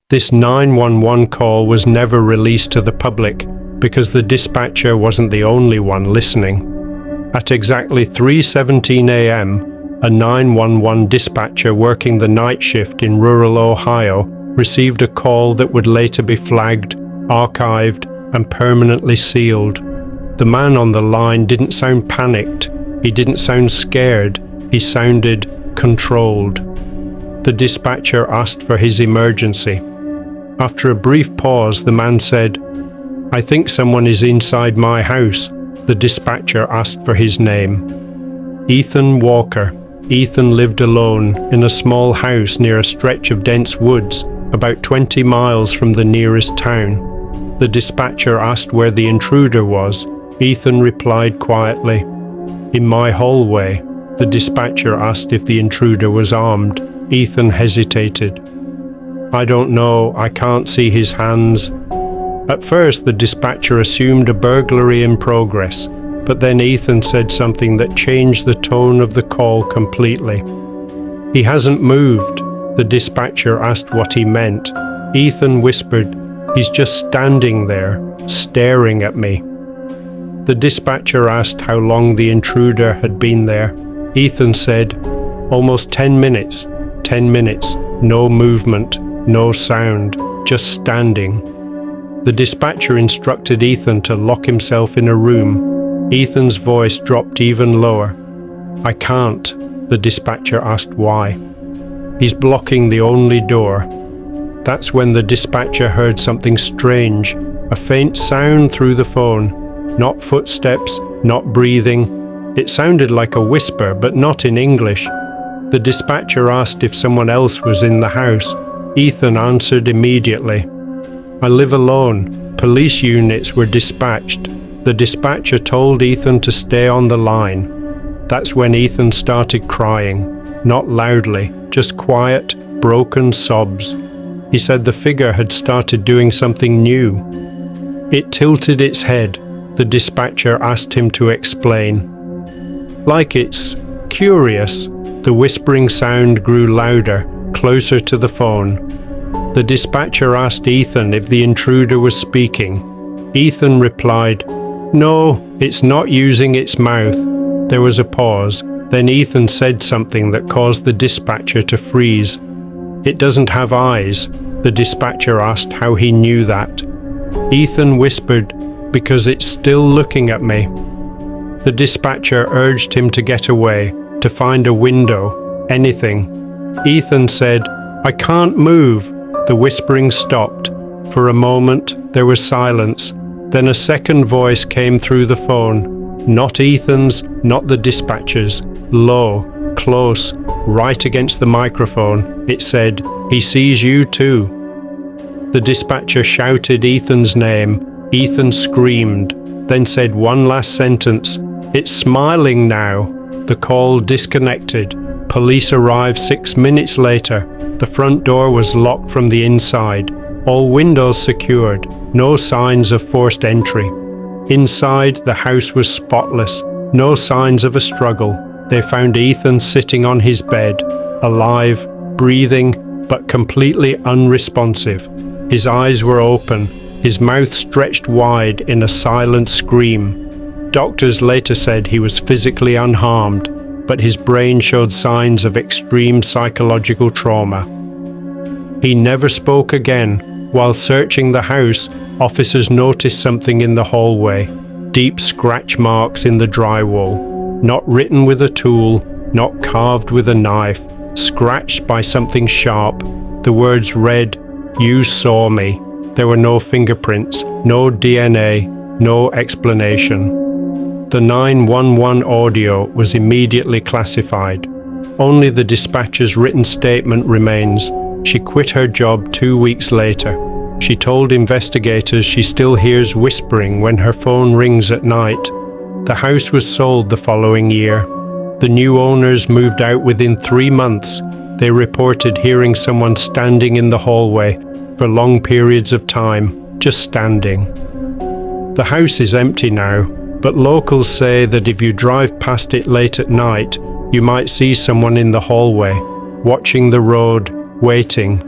This 911 call was never released to the public because the dispatcher wasn't the only one listening. At exactly 3:17 a.m., a 911 dispatcher working the night shift in rural Ohio received a call that would later be flagged, archived, and permanently sealed. The man on the line didn't sound panicked. He didn't sound scared. He sounded controlled. The dispatcher asked for his emergency. After a brief pause, the man said, "I think someone is inside my house." The dispatcher asked for his name. Ethan Walker. Ethan lived alone in a small house near a stretch of dense woods, about 20 miles from the nearest town. The dispatcher asked where the intruder was. Ethan replied quietly, "In my hallway." The dispatcher asked if the intruder was armed. Ethan hesitated. "I don't know, I can't see his hands." At first, the dispatcher assumed a burglary in progress, but then Ethan said something that changed the tone of the call completely. "He hasn't moved." The dispatcher asked what he meant. Ethan whispered, "He's just standing there, staring at me." The dispatcher asked how long the intruder had been there. Ethan said, "Almost 10 minutes. 10 minutes. No movement, no sound, just standing." The dispatcher instructed Ethan to lock himself in a room. Ethan's voice dropped even lower. "I can't." The dispatcher asked why. "He's blocking the only door." That's when the dispatcher heard something strange, a faint sound through the phone. Not footsteps, not breathing. It sounded like a whisper, but not in English. The dispatcher asked if someone else was in the house. Ethan answered immediately. "I live alone. Police units were dispatched." The dispatcher told Ethan to stay on the line. That's when Ethan started crying. Not loudly, just quiet, broken sobs. He said the figure had started doing something new. It tilted its head. The dispatcher asked him to explain. "Like it's curious." The whispering sound grew louder, closer to the phone. The dispatcher asked Ethan if the intruder was speaking. Ethan replied, "No, it's not using its mouth." There was a pause. Then Ethan said something that caused the dispatcher to freeze. "It doesn't have eyes." The dispatcher asked how he knew that. Ethan whispered, "Because it's still looking at me." The dispatcher urged him to get away, to find a window, anything. Ethan said, "I can't move." The whispering stopped. For a moment, there was silence. Then a second voice came through the phone. Not Ethan's, not the dispatcher's. Low, close, right against the microphone. It said, "He sees you too." The dispatcher shouted Ethan's name. Ethan screamed, then said one last sentence. "It's smiling now." The call disconnected. Police arrived 6 minutes later. The front door was locked from the inside. All windows secured. No signs of forced entry. Inside, the house was spotless. No signs of a struggle. They found Ethan sitting on his bed, alive, breathing, but completely unresponsive. His eyes were open, his mouth stretched wide in a silent scream. Doctors later said he was physically unharmed, but his brain showed signs of extreme psychological trauma. He never spoke again. While searching the house, officers noticed something in the hallway. Deep scratch marks in the drywall. Not written with a tool, not carved with a knife, scratched by something sharp. The words read, "You saw me." There were no fingerprints, no DNA, no explanation. The 911 audio was immediately classified. Only the dispatcher's written statement remains. She quit her job 2 weeks later. She told investigators she still hears whispering when her phone rings at night. The house was sold the following year. The new owners moved out within 3 months. They reported hearing someone standing in the hallway for long periods of time, just standing. The house is empty now, but locals say that if you drive past it late at night, you might see someone in the hallway, watching the road, waiting.